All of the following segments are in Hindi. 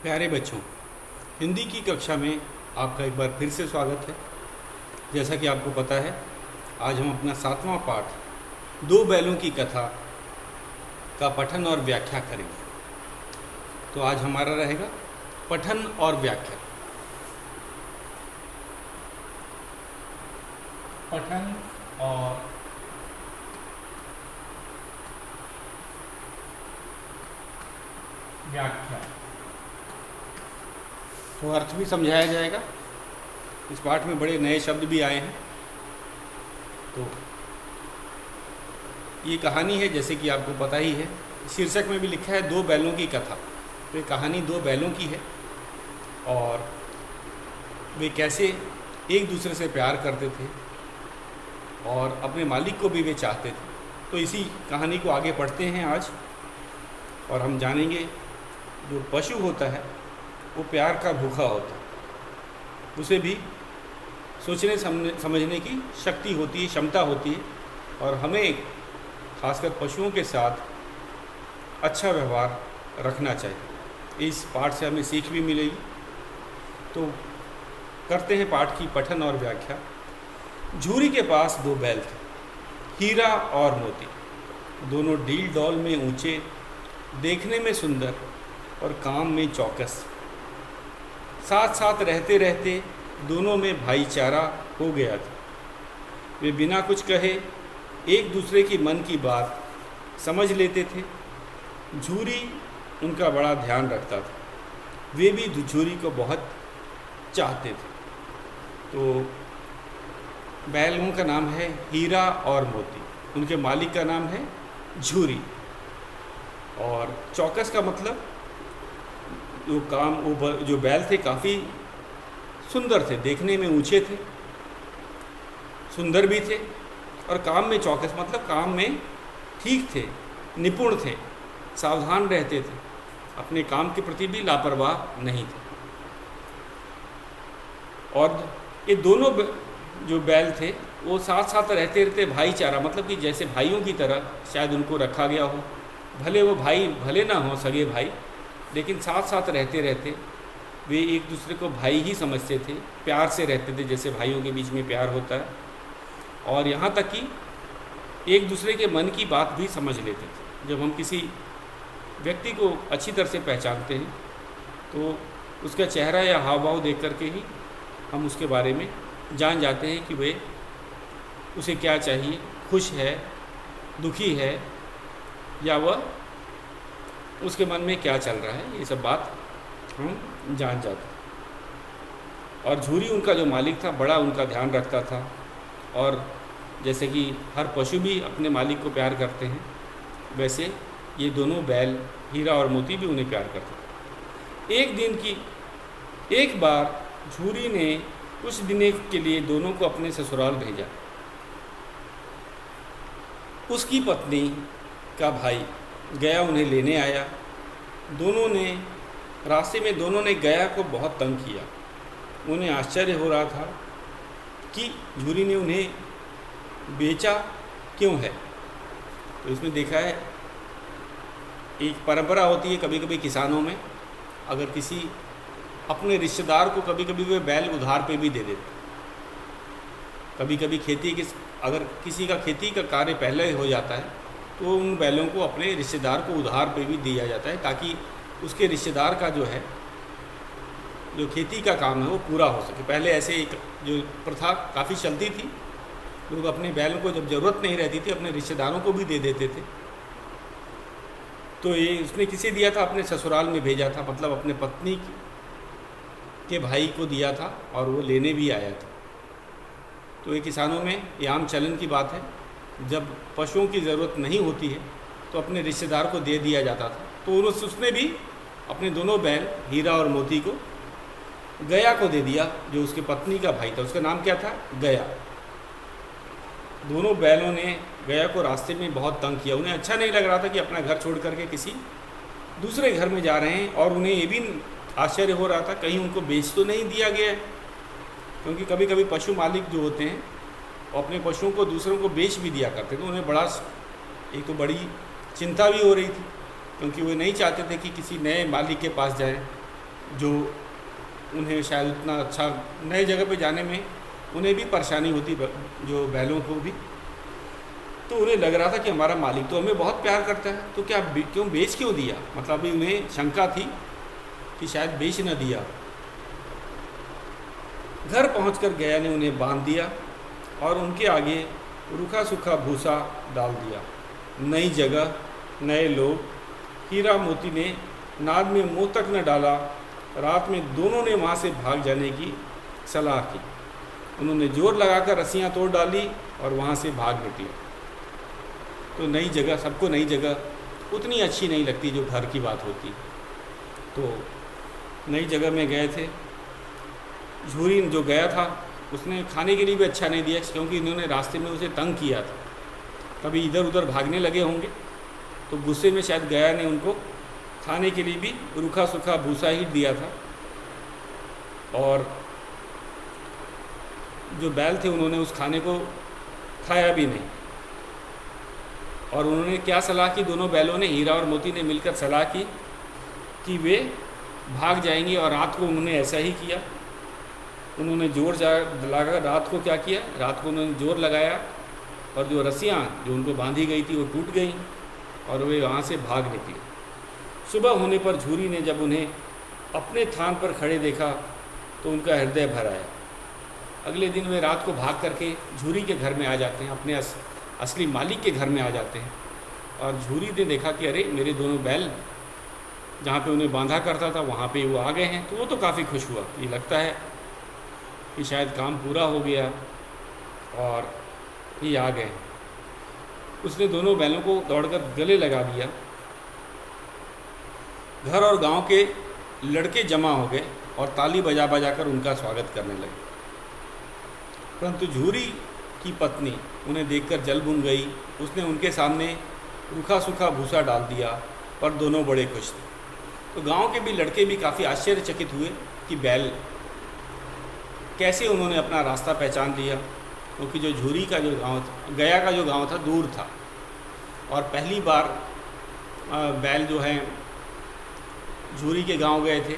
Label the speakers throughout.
Speaker 1: प्यारे बच्चों, हिंदी की कक्षा में आपका एक बार फिर से स्वागत है। जैसा कि आपको पता है, आज हम अपना 7वां पाठ दो बैलों की कथा का पठन और व्याख्या करेंगे। तो आज हमारा रहेगा पठन और व्याख्या।
Speaker 2: पठन और व्याख्या।
Speaker 1: तो अर्थ भी समझाया जाएगा। इस पाठ में बड़े नए शब्द भी आए हैं। तो ये कहानी है, जैसे कि आपको पता ही है, शीर्षक में भी लिखा है दो बैलों की कथा। तो ये कहानी दो बैलों की है और वे कैसे एक दूसरे से प्यार करते थे और अपने मालिक को भी वे चाहते थे। तो इसी कहानी को आगे पढ़ते हैं आज, और हम जानेंगे जो पशु होता है वो प्यार का भूखा होता है। उसे भी सोचने समझने की शक्ति होती है, क्षमता होती है, और हमें खासकर पशुओं के साथ अच्छा व्यवहार रखना चाहिए। इस पाठ से हमें सीख भी मिलेगी। तो करते हैं पाठ की पठन और व्याख्या। झूरी के पास दो बैल थे, हीरा और मोती। दोनों डील डॉल में ऊंचे, देखने में सुंदर और काम में चौकस। साथ साथ रहते रहते दोनों में भाईचारा हो गया था। वे बिना कुछ कहे एक दूसरे की मन की बात समझ लेते थे। झूरी उनका बड़ा ध्यान रखता था, वे भी झूरी को बहुत चाहते थे। तो बैलों का नाम है हीरा और मोती, उनके मालिक का नाम है झूरी। और चौकस का मतलब जो बैल थे काफ़ी सुंदर थे, देखने में ऊंचे थे, सुंदर भी थे, और काम में चौकस मतलब काम में ठीक थे, निपुण थे, सावधान रहते थे, अपने काम के प्रति भी लापरवाह नहीं थे। और ये दोनों जो बैल थे वो साथ साथ रहते रहते भाईचारा, मतलब कि जैसे भाइयों की तरह शायद उनको रखा गया हो। भले वो भाई भले ना हो सगे भाई, लेकिन साथ साथ रहते रहते वे एक दूसरे को भाई ही समझते थे, प्यार से रहते थे, जैसे भाइयों के बीच में प्यार होता है। और यहाँ तक कि एक दूसरे के मन की बात भी समझ लेते थे। जब हम किसी व्यक्ति को अच्छी तरह से पहचानते हैं तो उसका चेहरा या हाव भाव देख करके ही हम उसके बारे में जान जाते हैं कि वे उसे क्या चाहिए, खुश है, दुखी है, या वह उसके मन में क्या चल रहा है, ये सब बात हम जान जाते। और झूरी उनका जो मालिक था बड़ा उनका ध्यान रखता था, और जैसे कि हर पशु भी अपने मालिक को प्यार करते हैं, वैसे ये दोनों बैल हीरा और मोती भी उन्हें प्यार करते थे। एक बार झूरी ने कुछ दिनों के लिए दोनों को अपने ससुराल भेजा। उसकी पत्नी का भाई गया उन्हें लेने आया। रास्ते में दोनों ने गया को बहुत तंग किया। उन्हें आश्चर्य हो रहा था कि झूरी ने उन्हें बेचा क्यों है। तो इसमें देखा है, एक परंपरा होती है कभी कभी किसानों में, अगर किसी अपने रिश्तेदार को कभी कभी वे बैल उधार पे भी दे देते। कभी कभी अगर किसी का खेती का कार्य पहले हो जाता है तो उन बैलों को अपने रिश्तेदार को उधार पे भी दिया जाता है, ताकि उसके रिश्तेदार का जो है, जो खेती का काम है, वो पूरा हो सके। पहले ऐसे एक जो प्रथा काफ़ी चलती थी, लोग अपने बैलों को जब ज़रूरत नहीं रहती थी अपने रिश्तेदारों को भी दे देते थे। तो ये उसने किसे दिया था? अपने ससुराल में भेजा था, मतलब अपने पत्नी के भाई को दिया था, और वो लेने भी आया था। तो ये किसानों में ये आम चलन की बात है, जब पशुओं की ज़रूरत नहीं होती है तो अपने रिश्तेदार को दे दिया जाता था। तो उसने भी अपने दोनों बैल हीरा और मोती को गया को दे दिया, जो उसके पत्नी का भाई था। उसका नाम क्या था? गया। दोनों बैलों ने गया को रास्ते में बहुत तंग किया। उन्हें अच्छा नहीं लग रहा था कि अपना घर छोड़ करके किसी दूसरे घर में जा रहे हैं, और उन्हें ये भी आश्चर्य हो रहा था कहीं उनको बेच तो नहीं दिया गया है। क्योंकि कभी कभी पशु मालिक जो होते हैं वो अपने पशुओं को दूसरों को बेच भी दिया करते थे। तो उन्हें एक तो बड़ी चिंता भी हो रही थी, क्योंकि वे नहीं चाहते थे कि किसी नए मालिक के पास जाएं, जो उन्हें शायद उतना अच्छा नए जगह पे जाने में उन्हें भी परेशानी होती, जो बैलों को भी। तो उन्हें लग रहा था कि हमारा मालिक तो हमें बहुत प्यार करता है, तो क्यों बेच क्यों दिया। मतलब अभी उन्हें शंका थी कि शायद बेच न दिया। घर पहुंचकर गया ने उन्हें बांध दिया और उनके आगे रूखा सूखा भूसा डाल दिया। नई जगह, नए लोग। हीरा मोती ने नाद में मुंह तक न डाला। रात में दोनों ने वहाँ से भाग जाने की सलाह की। उन्होंने जोर लगाकर रस्सियाँ तोड़ डाली और वहाँ से भाग निकले। तो नई जगह, सबको नई जगह उतनी अच्छी नहीं लगती जो घर की बात होती। तो नई जगह में गए थे। झूरी जो गया था उसने खाने के लिए भी अच्छा नहीं दिया, क्योंकि इन्होंने रास्ते में उसे तंग किया था। कभी इधर उधर भागने लगे होंगे, तो गुस्से में शायद गया ने उनको खाने के लिए भी रूखा सूखा भूसा ही दिया था। और जो बैल थे उन्होंने उस खाने को खाया भी नहीं। और उन्होंने क्या सलाह की, दोनों बैलों ने, हीरा और मोती ने मिलकर सलाह की कि वे भाग जाएंगे। और रात को उन्होंने ऐसा ही किया। उन्होंने जोर लगाकर रात को क्या किया, रात को उन्होंने जोर लगाया और जो रस्सियाँ जो उनको बांधी गई थी वो टूट गई और वे वहाँ से भाग निकले। सुबह होने पर झूरी ने जब उन्हें अपने थान पर खड़े देखा तो उनका हृदय भर आया। अगले दिन वे रात को भाग करके झूरी के घर में आ जाते हैं, अपने असली मालिक के घर में आ जाते हैं। और झूरी ने देखा कि अरे मेरे दोनों बैल जहाँ पे उन्हें बांधा करता था वहाँ पे वो आ गए हैं। तो वो तो काफ़ी खुश हुआ। ये लगता है कि शायद काम पूरा हो गया और ये आ गए। उसने दोनों बैलों को दौड़कर गले लगा दिया। घर और गांव के लड़के जमा हो गए और ताली बजा बजा कर उनका स्वागत करने लगे। परंतु झूरी की पत्नी उन्हें देखकर जल भुन गई। उसने उनके सामने रूखा सूखा भूसा डाल दिया, पर दोनों बड़े खुश थे। तो गांव के भी लड़के भी काफ़ी आश्चर्यचकित हुए कि बैल कैसे उन्होंने अपना रास्ता पहचान लिया, क्योंकि जो झूरी का जो गांव, गया का जो गांव था, दूर था। और पहली बार बैल जो हैं झूरी के गांव गए थे,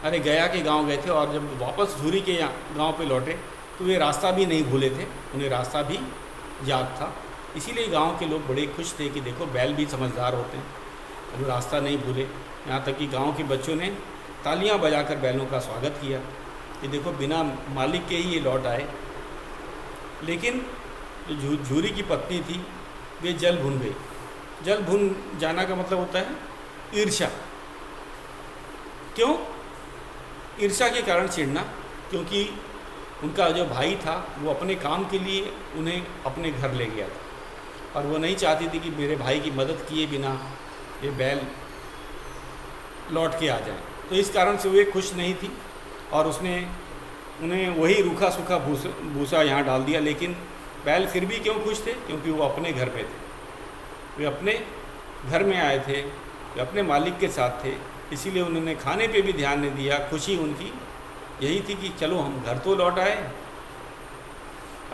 Speaker 1: अरे गया के गांव गए थे। और जब वापस झूरी के गांव पे लौटे तो वे रास्ता भी नहीं भूले थे, उन्हें रास्ता भी याद था। इसीलिए गांव के लोग बड़े खुश थे कि देखो बैल भी समझदार होते हैं, वो रास्ता नहीं भूले। यहाँ तक कि गांव के बच्चों ने तालियां बजाकर बैलों का स्वागत किया कि देखो बिना मालिक के ही ये लौट आए। लेकिन जो झूरी की पत्नी थी वे जल भुन गई। जल भुन जाना का मतलब होता है ईर्ष्या। क्यों? ईर्ष्या के कारण चिढ़ना, क्योंकि उनका जो भाई था वो अपने काम के लिए उन्हें अपने घर ले गया था और वो नहीं चाहती थी कि मेरे भाई की मदद किए बिना ये बैल लौट के आ जाए। तो इस कारण से वे खुश नहीं थी और उसने उन्हें वही रूखा सूखा भूसा यहाँ डाल दिया। लेकिन बैल फिर भी क्यों खुश थे? क्योंकि वो अपने घर पे थे, वे अपने घर में आए थे, वे अपने मालिक के साथ थे। इसीलिए उन्होंने खाने पे भी ध्यान नहीं दिया। खुशी उनकी यही थी कि चलो हम घर तो लौट आए।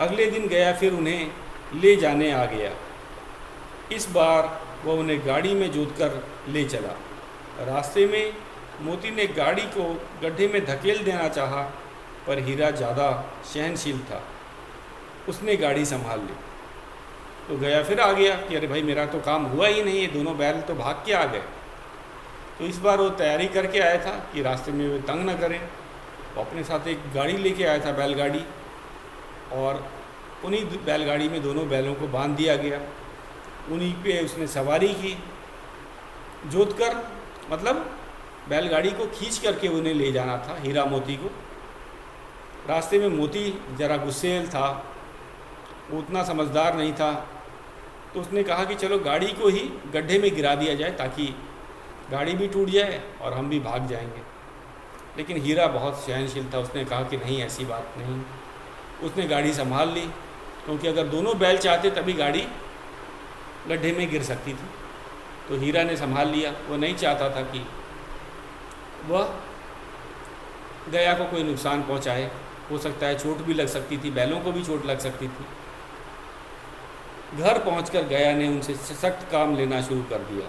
Speaker 1: अगले दिन गया फिर उन्हें ले जाने आ गया। इस बार वह उन्हें गाड़ी में जोतकर ले चला। रास्ते में मोती ने गाड़ी को गड्ढे में धकेल देना चाहा, पर हीरा ज़्यादा सहनशील था, उसने गाड़ी संभाल ली। तो गया फिर आ गया कि अरे भाई मेरा तो काम हुआ ही नहीं है, दोनों बैल तो भाग के आ गए। तो इस बार वो तैयारी करके आया था कि रास्ते में वे तंग न करें। वो अपने साथ एक गाड़ी लेके आया था, बैलगाड़ी, और उन्हीं बैलगाड़ी में दोनों बैलों को बांध दिया गया। उन्हीं पे उसने सवारी की, जोतकर, मतलब बैलगाड़ी को खींच करके उन्हें ले जाना था, हीरा मोती को। रास्ते में मोती ज़रा गुस्सेल था, वो उतना समझदार नहीं था। तो उसने कहा कि चलो गाड़ी को ही गड्ढे में गिरा दिया जाए ताकि गाड़ी भी टूट जाए और हम भी भाग जाएंगे। लेकिन हीरा बहुत सहनशील था, उसने कहा कि नहीं, ऐसी बात नहीं। उसने गाड़ी संभाल ली, क्योंकि अगर दोनों बैल चाहते तभी गाड़ी गड्ढे में गिर सकती थी। तो हीरा ने संभाल लिया। वो नहीं चाहता था कि वह गया को कोई नुकसान पहुंचाए। हो सकता है चोट भी लग सकती थी, बैलों को भी चोट लग सकती थी। घर पहुंचकर गया ने उनसे सख्त काम लेना शुरू कर दिया।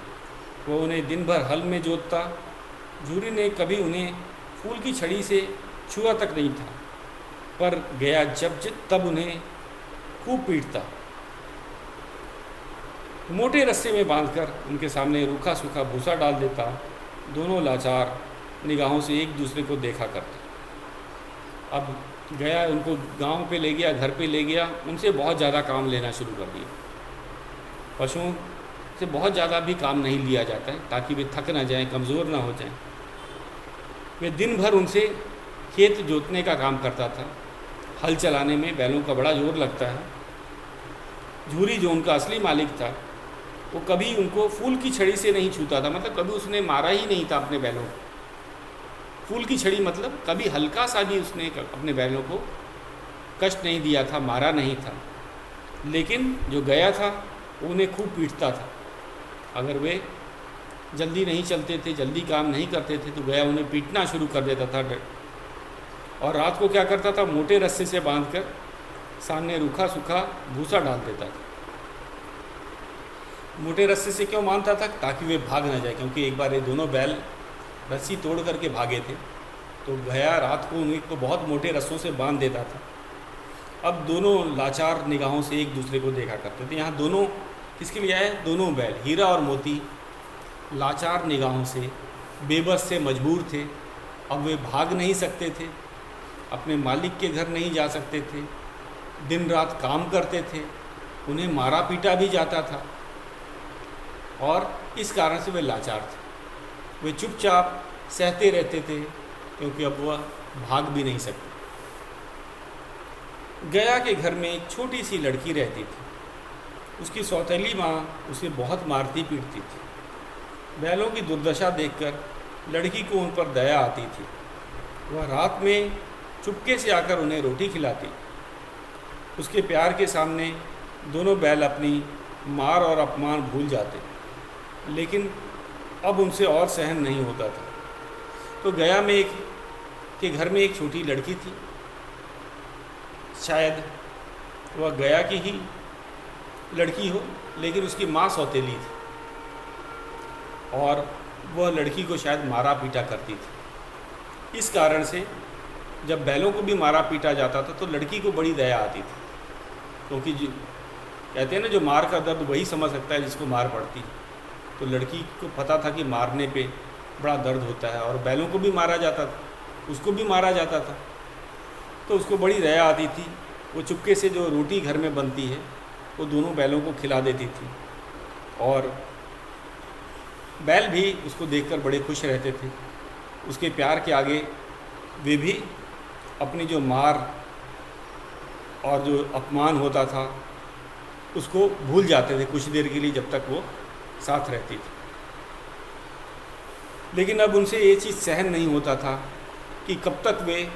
Speaker 1: वो उन्हें दिन भर हल में जोतता झूरी ने कभी उन्हें फूल की छड़ी से छुआ तक नहीं था, पर गया तब उन्हें खूब पीटता। मोटे रस्से में बांधकर उनके सामने रूखा सूखा भूसा डाल देता। दोनों लाचार निगाहों से एक दूसरे को देखा करते। अब गया उनको गांव पे ले गया, घर पे ले गया, उनसे बहुत ज़्यादा काम लेना शुरू कर दिया। पशुओं से बहुत ज़्यादा भी काम नहीं लिया जाता है ताकि वे थक ना जाएं, कमज़ोर ना हो जाएं। वे दिन भर उनसे खेत जोतने का काम करता था। हल चलाने में बैलों का बड़ा जोर लगता है। झूरी जो उनका असली मालिक था, वो कभी उनको फूल की छड़ी से नहीं छूता था, मतलब कभी उसने मारा ही नहीं था अपने बैलों को। फूल की छड़ी मतलब कभी हल्का सा भी उसने अपने बैलों को कष्ट नहीं दिया था, मारा नहीं था। लेकिन जो गया था उन्हें खूब पीटता था। अगर वे जल्दी नहीं चलते थे, जल्दी काम नहीं करते थे, तो गया उन्हें पीटना शुरू कर देता था। और रात को क्या करता था, मोटे रस्से से बांधकर सामने रूखा सूखा भूसा डाल देता था। मोटे रस्से से क्यों बांधता था? ताकि वे भाग ना जाए, क्योंकि एक बार ये दोनों बैल रस्सी तोड़ करके भागे थे। तो गया रात को उन्हीं को बहुत मोटे रस्सों से बांध देता था। अब दोनों लाचार निगाहों से एक दूसरे को देखा करते थे। यहाँ दोनों किसके लिए आए? दोनों बैल, हीरा और मोती, लाचार निगाहों से, बेबस से मजबूर थे। अब वे भाग नहीं सकते थे, अपने मालिक के घर नहीं जा सकते थे, दिन रात काम करते थे, उन्हें मारा पीटा भी जाता था, और इस कारण से वे लाचार थे। वे चुपचाप सहते रहते थे, क्योंकि अब वह भाग भी नहीं सकते। गया के घर में एक छोटी सी लड़की रहती थी। उसकी सौतेली माँ उसे बहुत मारती पीटती थी। बैलों की दुर्दशा देखकर लड़की को उन पर दया आती थी। वह रात में चुपके से आकर उन्हें रोटी खिलाती। उसके प्यार के सामने दोनों बैल अपनी मार और अपमान भूल जाते, लेकिन अब उनसे और सहन नहीं होता था। तो गया में के घर में एक छोटी लड़की थी। शायद वह गया की ही लड़की हो, लेकिन उसकी माँ सौतेली थी और वह लड़की को शायद मारा पीटा करती थी। इस कारण से जब बैलों को भी मारा पीटा जाता था तो लड़की को बड़ी दया आती थी, क्योंकि जो कहते हैं ना, जो मार का दर्द वही समझ सकता है जिसको मार पड़ती है। तो लड़की को पता था कि मारने पे बड़ा दर्द होता है, और बैलों को भी मारा जाता था, उसको भी मारा जाता था। तो उसको बड़ी दया आती थी। वो चुपके से जो रोटी घर में बनती है वो दोनों बैलों को खिला देती थी, और बैल भी उसको देखकर बड़े खुश रहते थे। उसके प्यार के आगे वे भी अपनी जो मार और जो अपमान होता था उसको भूल जाते थे कुछ देर के लिए, जब तक वो साथ रहती थी। लेकिन अब उनसे ये चीज़ सहन नहीं होता था कि कब तक वे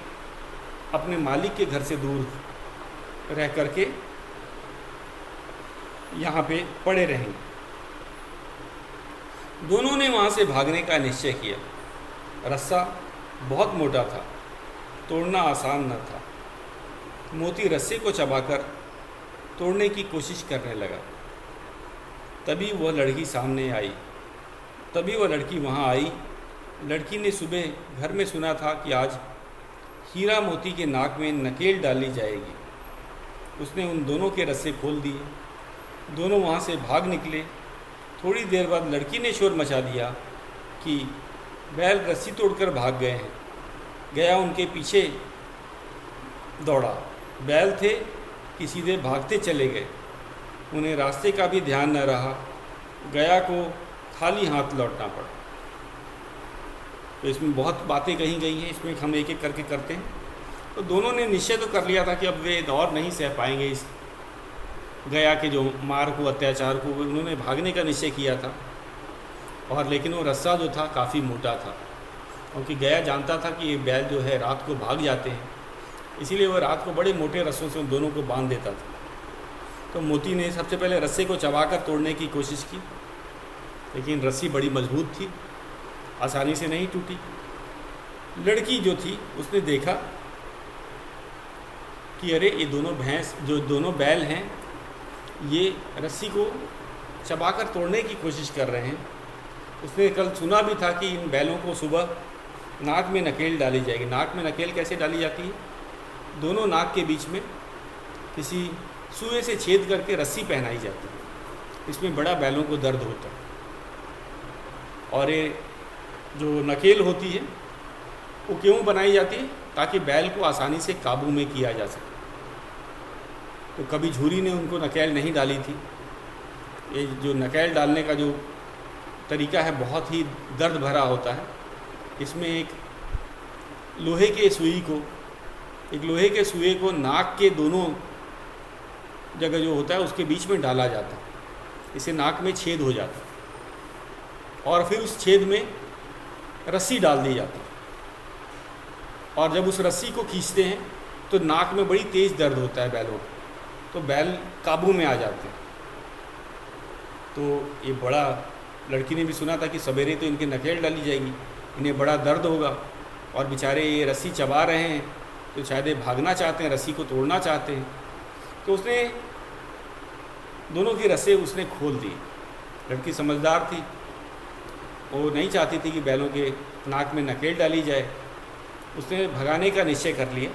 Speaker 1: अपने मालिक के घर से दूर रह करके यहाँ पे पड़े रहेंगे। दोनों ने वहाँ से भागने का निश्चय किया। रस्सा बहुत मोटा था, तोड़ना आसान न था। मोती रस्से को चबाकर तोड़ने की कोशिश करने लगा। तभी वह लड़की वहाँ आई। लड़की ने सुबह घर में सुना था कि आज हीरा मोती के नाक में नकेल डाली जाएगी। उसने उन दोनों के रस्से खोल दिए। दोनों वहाँ से भाग निकले। थोड़ी देर बाद लड़की ने शोर मचा दिया कि बैल रस्सी तोड़कर भाग गए हैं। गया उनके पीछे दौड़ा। बैल थे कि सीधे भागते चले गए। उन्हें रास्ते का भी ध्यान न रहा। गया को खाली हाथ लौटना पड़ा। तो इसमें बहुत बातें कही गई हैं, इसमें हम एक एक करके करते हैं। तो दोनों ने निश्चय तो कर लिया था कि अब वे और नहीं सह पाएंगे इस गया के जो मार को, अत्याचार को। उन्होंने भागने का निश्चय किया था, और लेकिन वो रस्सा जो था काफ़ी मोटा था, क्योंकि गया जानता था कि ये बैल जो है रात को भाग जाते हैं, इसीलिए वो रात को बड़े मोटे रस्सों से उन दोनों को बांध देता था। तो मोती ने सबसे पहले रस्से को चबाकर तोड़ने की कोशिश की, लेकिन रस्सी बड़ी मजबूत थी, आसानी से नहीं टूटी। लड़की जो थी उसने देखा कि अरे ये दोनों बैल हैं, ये रस्सी को चबाकर तोड़ने की कोशिश कर रहे हैं। उसने कल सुना भी था कि इन बैलों को सुबह नाक में नकेल डाली जाएगी। नाक में नकेल कैसे डाली जाती है? दोनों नाक के बीच में किसी सुए से छेद करके रस्सी पहनाई जाती है। इसमें बड़ा बैलों को दर्द होता है। और ये जो नकेल होती है वो क्यों बनाई जाती है? ताकि बैल को आसानी से काबू में किया जा सके। तो कभी झूरी ने उनको नकेल नहीं डाली थी। ये जो नकेल डालने का जो तरीका है बहुत ही दर्द भरा होता है। इसमें एक लोहे के सुई को नाक के दोनों जगह जो होता है उसके बीच में डाला जाता है। इससे नाक में छेद हो जाता है और फिर उस छेद में रस्सी डाल दी जाती है। और जब उस रस्सी को खींचते हैं तो नाक में बड़ी तेज़ दर्द होता है बैलों को, तो बैल काबू में आ जाते हैं। तो ये बड़ा, लड़की ने भी सुना था कि सवेरे तो इनके नकेल डाली जाएगी, इन्हें बड़ा दर्द होगा और बेचारे ये रस्सी चबा रहे हैं, तो शायद ये भागना चाहते हैं, रस्सी को तोड़ना चाहते हैं। तो उसने दोनों की रस्से उसने खोल दी। लड़की समझदार थी, वो नहीं चाहती थी कि बैलों के नाक में नकेल डाली जाए। उसने भगाने का निश्चय कर लिया।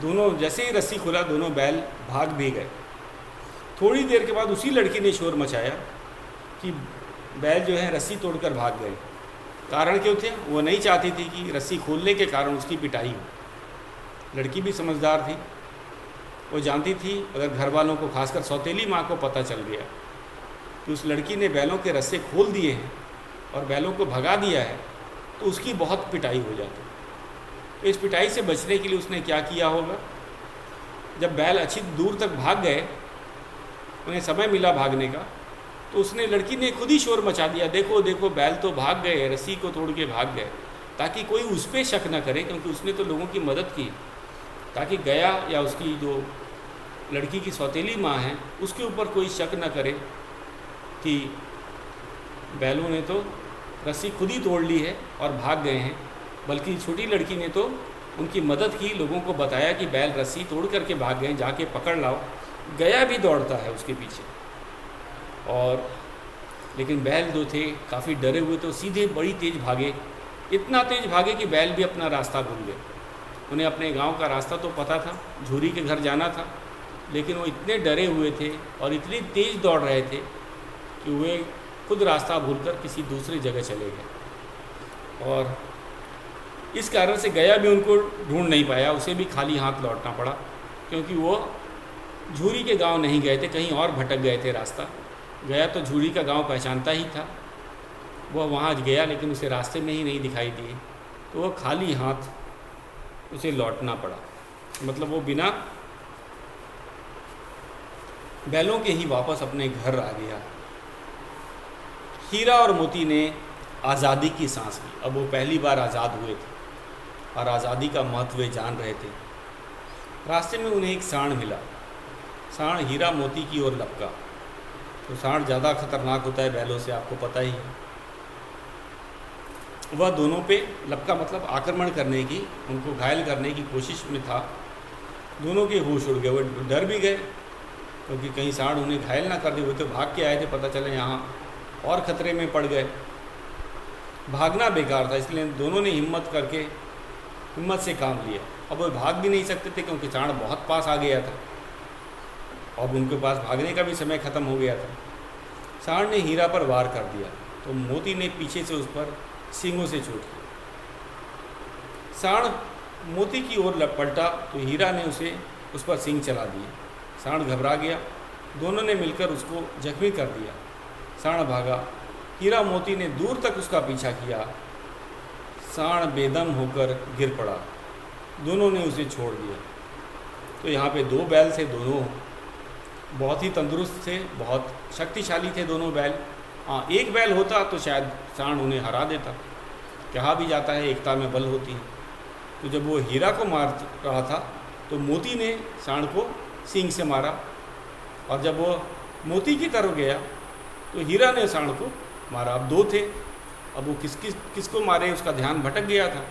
Speaker 1: दोनों जैसे ही रस्सी खुला दोनों बैल भाग भी गए। थोड़ी देर के बाद उसी लड़की ने शोर मचाया कि बैल जो है रस्सी तोड़कर भाग गए। कारण क्यों थे? वो नहीं चाहती थी कि रस्सी खोलने के कारण उसकी पिटाई हो। लड़की भी समझदार थी, वो जानती थी अगर घर वालों को, खासकर सौतेली माँ को पता चल गया कि उस लड़की ने बैलों के रस्से खोल दिए हैं और बैलों को भगा दिया है, तो उसकी बहुत पिटाई हो जाती। तो इस पिटाई से बचने के लिए उसने क्या किया होगा? जब बैल अच्छी दूर तक भाग गए, उन्हें समय मिला भागने का, तो उसने, लड़की ने खुद ही शोर मचा दिया, देखो देखो बैल तो भाग गए, रस्सी को तोड़ के भाग गए, ताकि कोई उस पर शक न करे, क्योंकि उसने तो लोगों की मदद की, ताकि गया या उसकी जो लड़की की सौतेली माँ है उसके ऊपर कोई शक न करे कि बैलों ने तो रस्सी खुद ही तोड़ ली है और भाग गए हैं। बल्कि छोटी लड़की ने तो उनकी मदद की, लोगों को बताया कि बैल रस्सी तोड़ करके भाग गए, जाके पकड़ लाओ। गया भी दौड़ता है उसके पीछे, और लेकिन बैल जो थे काफ़ी डरे हुए, तो सीधे बड़ी तेज़ भागे। इतना तेज़ भागे कि बैल भी अपना रास्ता भूल गए। उन्हें अपने गांव का रास्ता तो पता था, झूरी के घर जाना था, लेकिन वो इतने डरे हुए थे और इतनी तेज़ दौड़ रहे थे कि वे खुद रास्ता भूलकर किसी दूसरी जगह चले गए। और इस कारण से गया भी उनको ढूंढ नहीं पाया, उसे भी खाली हाथ लौटना पड़ा, क्योंकि वो झूरी के गांव नहीं गए थे, कहीं और भटक गए थे रास्ता। गया तो झूरी का गांव पहचानता ही था, वह वहाँ गया लेकिन उसे रास्ते में ही नहीं दिखाई दिए, तो वह खाली हाथ उसे लौटना पड़ा। मतलब वो बिना बैलों के ही वापस अपने घर आ गया। हीरा और मोती ने आज़ादी की सांस ली। अब वो पहली बार आज़ाद हुए थे और आज़ादी का महत्व वे जान रहे थे। रास्ते में उन्हें एक सांड मिला। सांड हीरा मोती की ओर लपका। तो सांड ज़्यादा खतरनाक होता है बैलों से, आपको पता ही है। वह दोनों पे लपका, मतलब आक्रमण करने की, उनको घायल करने की कोशिश में था। दोनों के होश उड़ गए, वो डर भी गए, क्योंकि कहीं सांड उन्हें घायल ना कर दे। वो तो भाग के आए थे, पता चले यहाँ और ख़तरे में पड़ गए। भागना बेकार था, इसलिए दोनों ने हिम्मत से काम लिया। अब वो भाग भी नहीं सकते थे क्योंकि सांड बहुत पास आ गया था। अब उनके पास भागने का भी समय ख़त्म हो गया था। सांड ने हीरा पर वार कर दिया, तो मोती ने पीछे से उस पर सींगों से चोट की। सांड मोती की ओर पलटा तो हीरा ने उस पर सींग चला दिए। सांड घबरा गया, दोनों ने मिलकर उसको जख्मी कर दिया। सांड भागा, हीरा मोती ने दूर तक उसका पीछा किया। सांड बेदम होकर गिर पड़ा, दोनों ने उसे छोड़ दिया। तो यहाँ पे दो बैल थे, दोनों बहुत ही तंदुरुस्त थे, बहुत शक्तिशाली थे दोनों बैल। हाँ, एक बैल होता तो शायद सांड उन्हें हरा देता। कहा भी जाता है एकता में बल होती है। तो जब वो हीरा को मार रहा था तो मोती ने सांड को सींग से मारा, और जब वो मोती की तरफ गया तो हीरा ने सांड को मारा। अब दो थे, अब वो किसको मारे उसका ध्यान भटक गया था।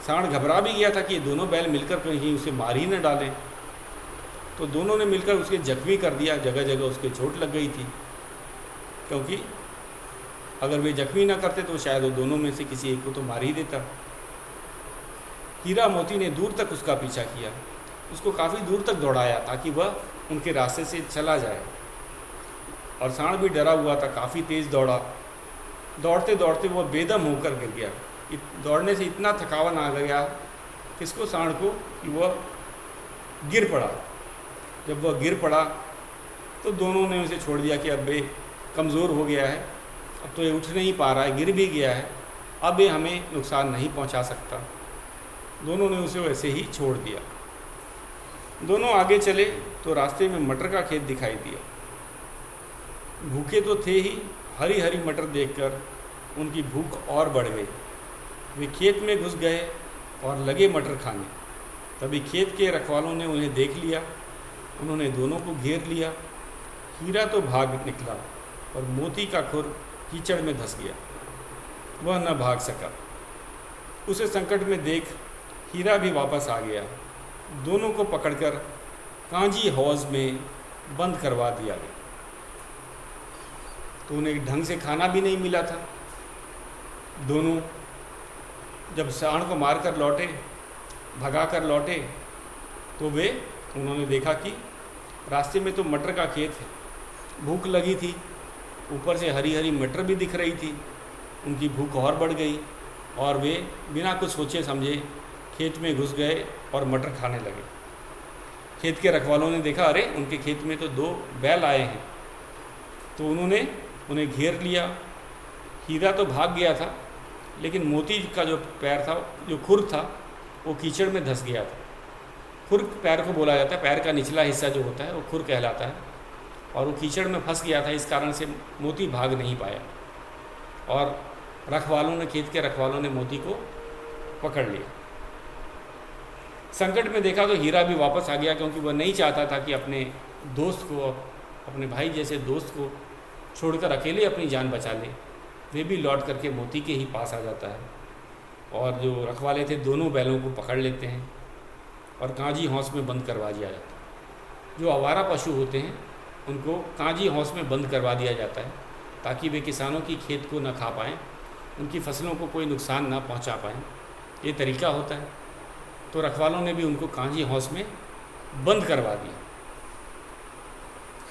Speaker 1: सांड घबरा भी गया था कि ये दोनों बैल मिलकर कहीं उसे मार ही न डालें। तो दोनों ने मिलकर उसे जख्मी कर दिया, जगह जगह उसके चोट लग गई थी, क्योंकि अगर वे जख्मी ना करते तो शायद वो दोनों में से किसी एक को तो मार ही देता। हीरा मोती ने दूर तक उसका पीछा किया, उसको काफ़ी दूर तक दौड़ाया ताकि वह उनके रास्ते से चला जाए। और सांड भी डरा हुआ था, काफ़ी तेज़ दौड़ा। दौड़ते दौड़ते वह बेदम होकर गिर गया। दौड़ने से इतना थकावन आ गया किसको, सांड को, कि वह गिर पड़ा। जब वह गिर पड़ा तो दोनों ने उसे छोड़ दिया कि अब ये कमज़ोर हो गया है, अब तो ये उठ नहीं पा रहा है, गिर भी गया है, अब ये हमें नुकसान नहीं पहुंचा सकता। दोनों ने उसे वैसे ही छोड़ दिया। दोनों आगे चले तो रास्ते में मटर का खेत दिखाई दिया। भूखे तो थे ही, हरी हरी मटर देखकर उनकी भूख और बढ़ गई। वे खेत में घुस गए और लगे मटर खाने। तभी खेत के रखवालों ने उन्हें देख लिया। उन्होंने दोनों को घेर लिया। हीरा तो भाग निकला और मोती का खुर कीचड़ में धंस गया। वह न भाग सका। उसे संकट में देख हीरा भी वापस आ गया। दोनों को पकड़कर कांजी हौज में बंद करवा दिया गया। तो उन्हें ढंग से खाना भी नहीं मिला था। दोनों जब सांड को मारकर लौटे, भगा कर लौटे, तो उन्होंने देखा कि रास्ते में तो मटर का खेत है। भूख लगी थी, ऊपर से हरी हरी मटर भी दिख रही थी। उनकी भूख और बढ़ गई और वे बिना कुछ सोचे समझे खेत में घुस गए और मटर खाने लगे। खेत के रखवालों ने देखा, अरे उनके खेत में तो 2 बैल आए हैं, तो उन्होंने उन्हें घेर लिया। हीरा तो भाग गया था, लेकिन मोती का जो पैर था, जो खुर था, वो कीचड़ में धंस गया था। खुर पैर को बोला जाता है, पैर का निचला हिस्सा जो होता है वो खुर कहलाता है, और वो कीचड़ में फंस गया था। इस कारण से मोती भाग नहीं पाया और रखवालों ने, खेत के रखवालों ने मोती को पकड़ लिया। संकट में देखा तो हीरा भी वापस आ गया, क्योंकि वह नहीं चाहता था कि अपने दोस्त को, अपने भाई जैसे दोस्त को छोड़कर अकेले अपनी जान बचा ले। वे भी लौट करके मोती के ही पास आ जाता है और जो रखवाले थे दोनों बैलों को पकड़ लेते हैं और कांजी हौस में बंद करवा दिया जाता है। जो आवारा पशु होते हैं उनको कांजी हौस में बंद करवा दिया जाता है ताकि वे किसानों की खेत को न खा पाएँ, उनकी फसलों को कोई नुकसान ना पहुंचा पाएँ। ये तरीका होता है। तो रखवालों ने भी उनको कांजी हौस में बंद करवा दिया।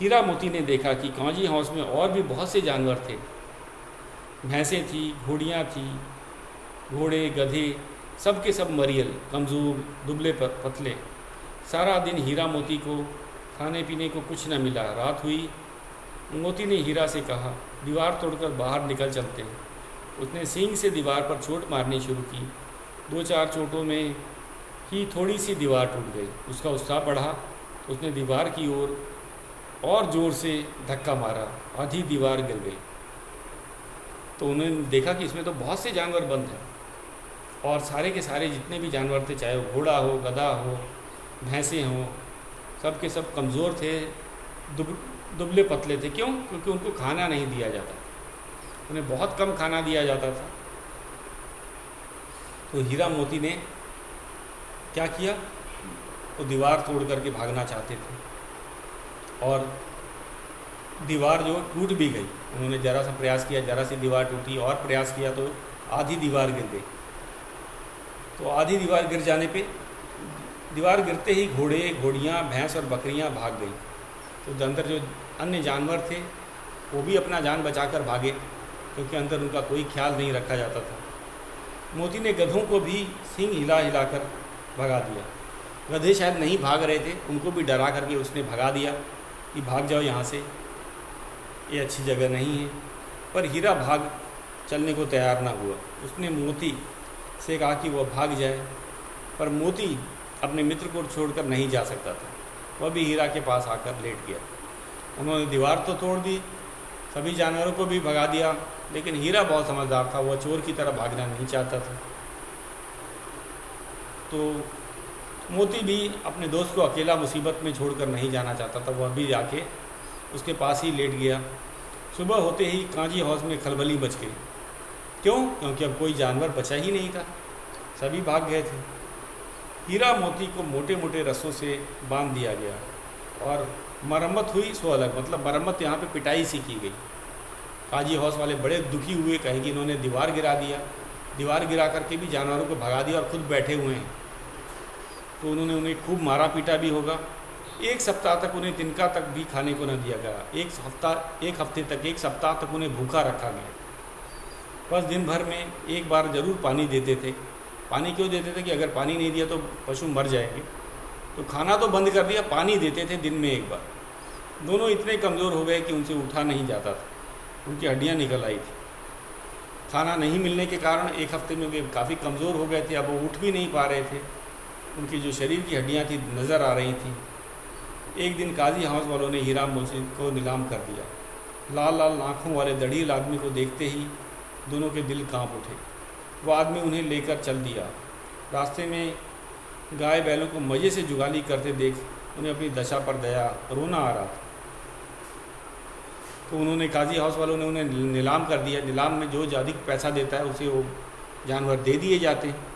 Speaker 1: हीरा मोती ने देखा कि कांजी हौस में और भी बहुत से जानवर थे। भैंसें थी, घोड़ियाँ थी, घोड़े, गधे, सब के सब मरियल, कमज़ोर, दुबले पतले। सारा दिन हीरा मोती को खाने पीने को कुछ न मिला। रात हुई। मोती ने हीरा से कहा, दीवार तोड़कर बाहर निकल चलते हैं। उसने सींग से दीवार पर चोट मारनी शुरू की। 2-4 चोटों में ही थोड़ी सी दीवार टूट गई। उसका उत्साह बढ़ा। उसने दीवार की ओर और ज़ोर से धक्का मारा। आधी दीवार गिर गई। तो उन्होंने देखा कि इसमें तो बहुत से जानवर बंद हैं और सारे के सारे जितने भी जानवर थे, चाहे वो घोड़ा हो, गधा हो, भैंसें हों, सब के सब कमज़ोर थे, दुबले पतले थे। क्यों? क्योंकि उनको खाना नहीं दिया जाता, उन्हें बहुत कम खाना दिया जाता था। तो हीरा मोती ने क्या किया, वो दीवार तोड़ करके भागना चाहते थे और दीवार जो टूट भी गई। उन्होंने ज़रा सा प्रयास किया, ज़रा सी दीवार टूटी, और प्रयास किया तो आधी दीवार गिर गई। तो आधी दीवार गिर जाने पे, दीवार गिरते ही घोड़े, घोड़ियाँ, भैंस और बकरियाँ भाग गई। तो अंदर जो अन्य जानवर थे वो भी अपना जान बचाकर भागे, क्योंकि अंदर उनका कोई ख्याल नहीं रखा जाता था। मोती ने गधों को भी सींग हिला हिलाकर भगा दिया। गधे शायद नहीं भाग रहे थे, उनको भी डरा करके उसने भगा दिया कि भाग जाओ यहाँ से, ये अच्छी जगह नहीं है। पर हीरा भाग चलने को तैयार ना हुआ। उसने मोती से कहा कि वह भाग जाए, पर मोती अपने मित्र को छोड़कर नहीं जा सकता था। वह भी हीरा के पास आकर लेट गया। उन्होंने दीवार तो तोड़ दी, सभी जानवरों को भी भगा दिया, लेकिन हीरा बहुत समझदार था, वह चोर की तरह भागना नहीं चाहता था। तो मोती भी अपने दोस्त को अकेला मुसीबत में छोड़कर नहीं जाना चाहता था। वह भी जाके उसके पास ही लेट गया। सुबह होते ही कांजी हौस में खलबली मच गई। क्यों? क्योंकि अब कोई जानवर बचा ही नहीं था, सभी भाग गए थे। हीरा मोती को मोटे मोटे रस्सों से बांध दिया गया और मरम्मत हुई, सो अलग, मतलब मरम्मत यहाँ पे पिटाई सी की गई। काजी हाउस वाले बड़े दुखी हुए, कहे कि इन्होंने दीवार गिरा दिया, दीवार गिरा करके भी जानवरों को भगा दिया और खुद बैठे हुए हैं। तो उन्होंने उन्हें खूब मारा पीटा भी होगा। एक सप्ताह तक उन्हें तिनका तक भी खाने को न दिया गया। एक सप्ताह तक उन्हें भूखा रखा गया। बस दिन भर में एक बार ज़रूर पानी देते थे। पानी क्यों देते थे कि अगर पानी नहीं दिया तो पशु मर जाएंगे, तो खाना तो बंद कर दिया, पानी देते थे दिन में एक बार। दोनों इतने कमज़ोर हो गए कि उनसे उठा नहीं जाता था, उनकी हड्डियाँ निकल आई थी। खाना नहीं मिलने के कारण एक हफ्ते में वे काफ़ी कमज़ोर हो गए थे। अब वो उठ भी नहीं पा रहे थे, उनकी जो शरीर की हड्डियाँ थी नज़र आ रही थीं। एक दिन काजी हाउस वालों ने हीरा मोहसिन को नीलाम कर दिया। लाल लाल आँखों वाले दढ़ील आदमी को देखते ही दोनों के दिल कांप उठे। वो आदमी उन्हें लेकर चल दिया। रास्ते में गाय बैलों को मज़े से जुगाली करते देख उन्हें अपनी दशा पर दया, रोना आ रहा था। तो उन्होंने काजी हाउस वालों ने उन्हें नीलाम कर दिया। नीलाम में जो अधिक पैसा देता है उसे वो जानवर दे दिए जाते हैं।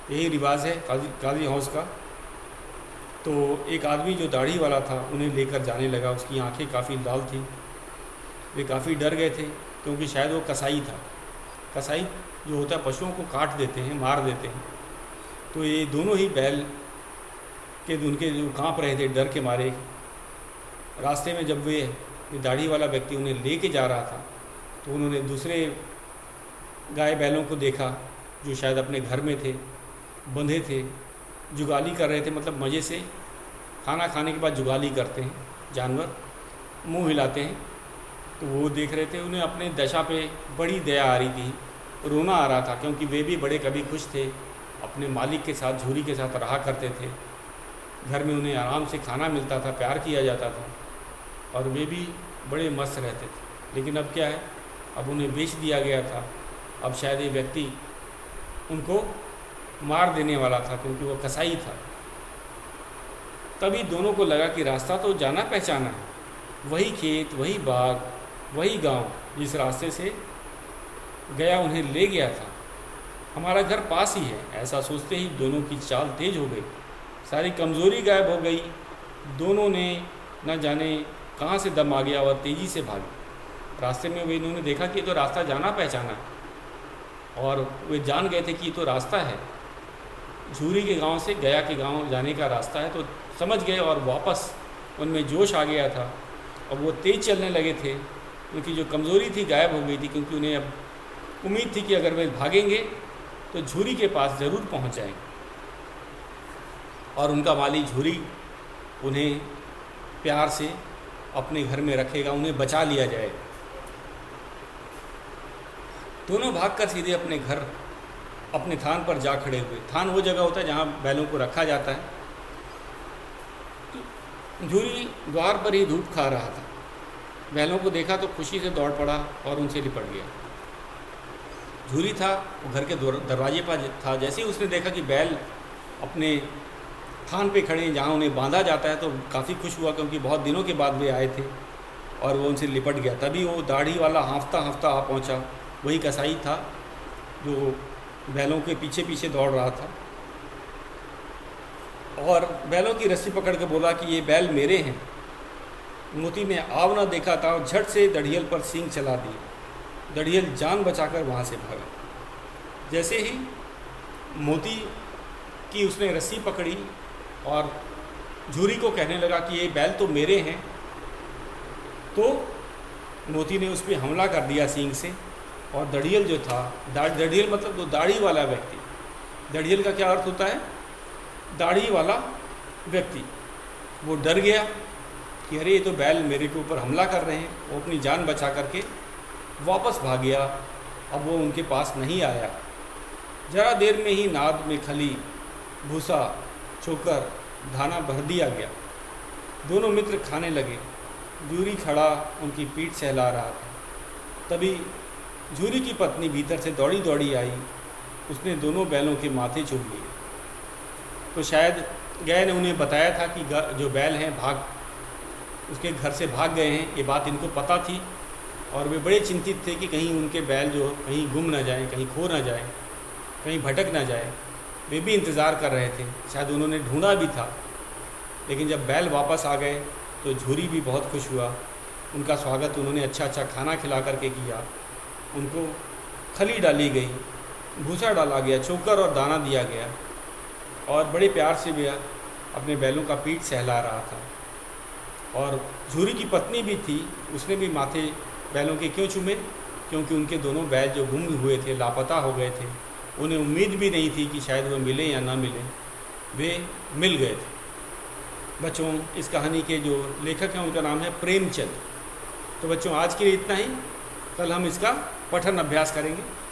Speaker 1: यही रिवाज है काजी हाउस का। तो एक आदमी जो दाढ़ी वाला था उन्हें लेकर जाने लगा। उसकी आंखें काफ़ी लाल थी। वे काफ़ी डर गए थे क्योंकि शायद वो कसाई था। कसाई जो होता है पशुओं को काट देते हैं, मार देते हैं। तो ये दोनों ही बैल के उनके जो काँप रहे थे डर के मारे। रास्ते में जब वे दाढ़ी वाला व्यक्ति उन्हें लेके जा रहा था तो उन्होंने दूसरे गाय बैलों को देखा जो शायद अपने घर में थे, बंधे थे, जुगाली कर रहे थे। मतलब मज़े से खाना खाने के बाद जुगाली करते हैं जानवर, मुंह हिलाते हैं। तो वो देख रहे थे, उन्हें अपने दशा पे बड़ी दया आ रही थी, रोना आ रहा था क्योंकि वे भी बड़े कभी खुश थे, अपने मालिक के साथ, झूरी के साथ रहा करते थे। घर में उन्हें आराम से खाना मिलता था, प्यार किया जाता था और वे भी बड़े मस्त रहते थे। लेकिन अब क्या है, अब उन्हें बेच दिया गया था। अब शायद ये व्यक्ति उनको मार देने वाला था क्योंकि वो कसाई था। तभी दोनों को लगा कि रास्ता तो जाना पहचाना है, वही खेत, वही बाग, वही गांव जिस रास्ते से गया उन्हें ले गया था। हमारा घर पास ही है। ऐसा सोचते ही दोनों की चाल तेज हो गई, सारी कमज़ोरी गायब हो गई। दोनों ने न जाने कहाँ से दम आ गया और तेज़ी से भागे। रास्ते में वे इन्होंने देखा कि ये तो रास्ता जाना पहचाना है और वे जान गए थे कि ये तो रास्ता है, झूरी के गांव से गया के गांव जाने का रास्ता है। तो समझ गए और वापस उनमें जोश आ गया था। अब वो तेज़ चलने लगे थे। उनकी जो कमज़ोरी थी गायब हो गई थी क्योंकि उन्हें अब उम्मीद थी कि अगर वे भागेंगे तो झूरी के पास ज़रूर पहुंच जाएंगे और उनका माली झूरी उन्हें प्यार से अपने घर में रखेगा, उन्हें बचा लिया जाएगा। दोनों भागकर सीधे अपने घर, अपने थान पर जा खड़े हुए। थान वो जगह होता है जहाँ बैलों को रखा जाता है। तो झूरी द्वार पर ही धूप खा रहा था। बैलों को देखा तो खुशी से दौड़ पड़ा और उनसे लिपट गया। झूरी था वो घर के दरवाजे पर था। जैसे ही उसने देखा कि बैल अपने थान पे खड़े हैं जहाँ उन्हें बांधा जाता है तो काफ़ी खुश हुआ क्योंकि बहुत दिनों के बाद वे आए थे और वो उनसे लिपट गया। तभी वो दाढ़ी वाला हाँफता हाँफता आ पहुँचा। वही कसाई था जो बैलों के पीछे पीछे दौड़ रहा था और बैलों की रस्सी पकड़ के बोला कि ये बैल मेरे हैं। मोती ने आव न देखा था और झट से दढ़ियल पर सींग चला दिए। दढ़ियल जान बचाकर वहाँ से भागा। जैसे ही मोती की उसने रस्सी पकड़ी और झूरी को कहने लगा कि ये बैल तो मेरे हैं, तो मोती ने उस पर हमला कर दिया सींग से। और दढ़ियल जो था, दढ़ियल मतलब तो दाढ़ी वाला व्यक्ति। दढ़ियल का क्या अर्थ होता है? दाढ़ी वाला व्यक्ति। वो डर गया कि अरे ये तो बैल मेरे के ऊपर हमला कर रहे हैं। वो अपनी जान बचा करके वापस भाग गया। अब वो उनके पास नहीं आया। जरा देर में ही नाद में खली, भूसा, चोकर, धाना भर दिया गया। दोनों मित्र खाने लगे। झूरी खड़ा उनकी पीठ सहला रहा था। तभी झूरी की पत्नी भीतर से दौड़ी दौड़ी आई। उसने दोनों बैलों के माथे चूम लिए। तो शायद गाय ने उन्हें बताया था कि जो बैल हैं उसके घर से भाग गए हैं। ये बात इनको पता थी और वे बड़े चिंतित थे कि कहीं उनके बैल जो कहीं गुम ना जाएं, कहीं खो ना जाएं, कहीं भटक ना जाए। वे भी इंतज़ार कर रहे थे। शायद उन्होंने ढूंढा भी था। लेकिन जब बैल वापस आ गए तो झूरी भी बहुत खुश हुआ उनका स्वागत उन्होंने अच्छा अच्छा खाना खिला करके किया। उनको खली डाली गई, भूसा डाला गया, चोकर और दाना दिया गया और बड़े प्यार से भी अपने बैलों का पीठ सहला रहा था। और झूरी की पत्नी भी थी, उसने भी माथे बैलों के क्यों चूमे? क्योंकि उनके दोनों बैल जो गुम हुए थे, लापता हो गए थे, उन्हें उम्मीद भी नहीं थी कि शायद वो मिले या ना मिले, वे मिल गए थे। बच्चों, इस कहानी के जो लेखक हैं उनका नाम है प्रेमचंद। तो बच्चों, आज के लिए इतना ही। कल हम इसका पठन अभ्यास करेंगे।